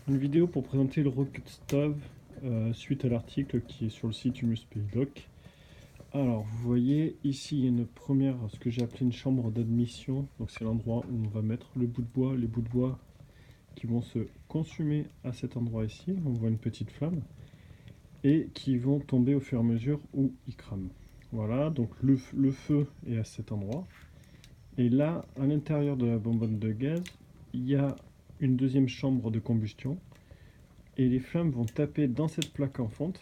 Une vidéo pour présenter le Rocket Stove suite à l'article qui est sur le site Humus Pays Doc. Alors vous voyez ici il y a une première, ce que j'ai appelé une chambre d'admission. Donc c'est l'endroit où on va mettre le bout de bois, les bouts de bois qui vont se consumer à cet endroit ici. On voit une petite flamme et qui vont tomber au fur et à mesure où ils crament. Voilà, donc le feu est à cet endroit. Et là, à l'intérieur de la bonbonne de gaz, il y a une deuxième chambre de combustion. Et les flammes vont taper dans cette plaque en fonte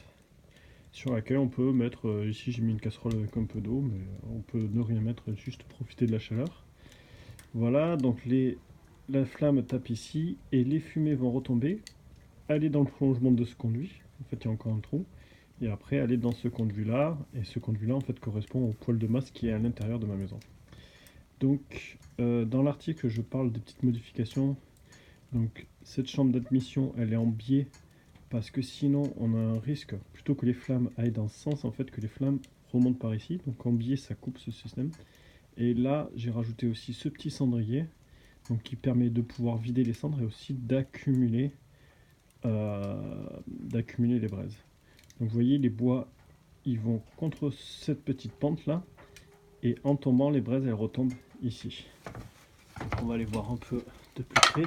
sur laquelle on peut mettre, ici j'ai mis une casserole avec un peu d'eau, mais on peut ne rien mettre, juste profiter de la chaleur. Voilà, donc la flamme tape ici et les fumées vont retomber, aller dans le prolongement de ce conduit. En fait, il y a encore un trou. Et après, aller dans ce conduit-là. Et ce conduit-là, en fait, correspond au poêle de masse qui est à l'intérieur de ma maison. Donc, dans l'article, je parle des petites modifications. Donc, cette chambre d'admission, elle est en biais parce que sinon, on a un risque, plutôt que les flammes aillent dans ce sens, en fait, que les flammes remontent par ici. Donc, en biais, ça coupe ce système. Et là, j'ai rajouté aussi ce petit cendrier, donc qui permet de pouvoir vider les cendres et aussi d'accumuler les braises. Donc, vous voyez, les bois, ils vont contre cette petite pente là, et en tombant, les braises, elles retombent ici. Donc, on va les voir un peu de plus près.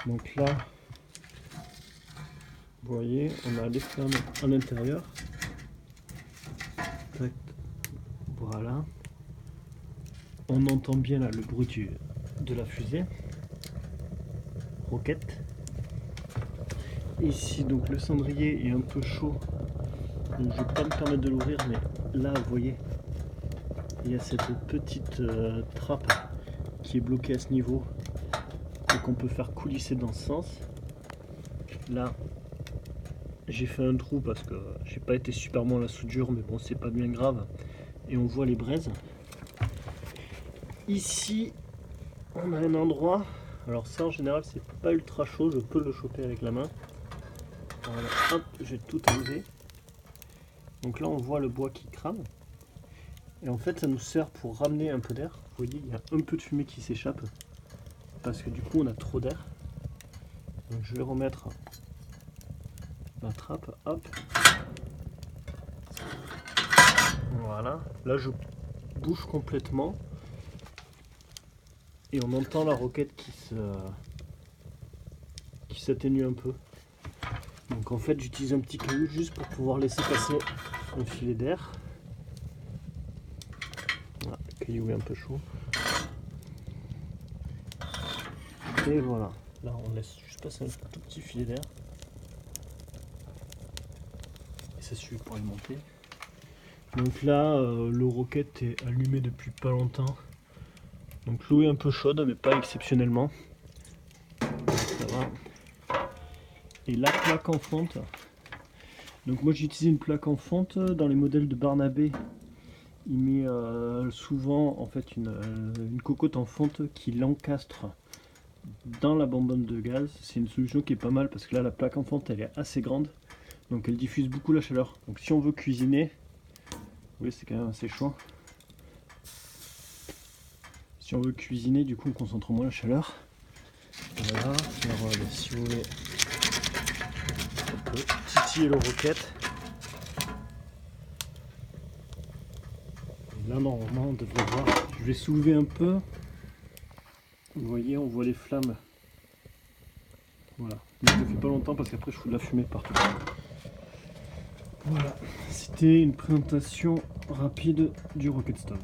Donc là, vous voyez, on a les flammes à l'intérieur. Voilà. On entend bien là le bruit de la fusée. Roquette. Ici, donc le cendrier est un peu chaud. Donc je ne vais pas me permettre de l'ouvrir, mais là, vous voyez, il y a cette petite trappe qui est bloquée à ce niveau et qu'on peut faire coulisser dans ce sens. Là, j'ai fait un trou parce que j'ai pas été super bon à la soudure, mais bon, c'est pas bien grave. Et on voit les braises. Ici, on a un endroit. Alors ça, en général, c'est pas ultra chaud. Je peux le choper avec la main. Voilà, hop, j'ai tout enlevé. Donc là, on voit le bois qui crame. Et en fait, ça nous sert pour ramener un peu d'air. Vous voyez, il y a un peu de fumée qui s'échappe parce que du coup, on a trop d'air. Donc je vais remettre la trappe. Hop. Voilà. Là, je bouge complètement. Et on entend la roquette qui s'atténue un peu. Donc en fait, j'utilise un petit caillou juste pour pouvoir laisser passer un filet d'air. Voilà, le caillou est un peu chaud. Et voilà, là on laisse juste passer un tout petit filet d'air. Et ça suffit pour alimenter. Donc là, le roquette est allumé depuis pas longtemps. Donc l'eau est un peu chaude, mais pas exceptionnellement. Ça va. Et la plaque en fonte. Donc moi j'ai utilisé une plaque en fonte dans les modèles de Barnabé. Il met souvent en fait une cocotte en fonte qui l'encastre dans la bonbonne de gaz. C'est une solution qui est pas mal parce que là la plaque en fonte elle est assez grande, donc elle diffuse beaucoup la chaleur. Donc si on veut cuisiner, vous voyez c'est quand même assez chaud. Si on veut cuisiner, du coup on concentre moins la chaleur. Voilà, alors, si vous voulez, on peut titiller le roquette. Et là normalement on devrait voir. Je vais soulever un peu. Vous voyez, on voit les flammes. Voilà, mais je ne le fais pas longtemps parce qu'après je fous de la fumée partout. Voilà, c'était une présentation rapide du Rocket Stove.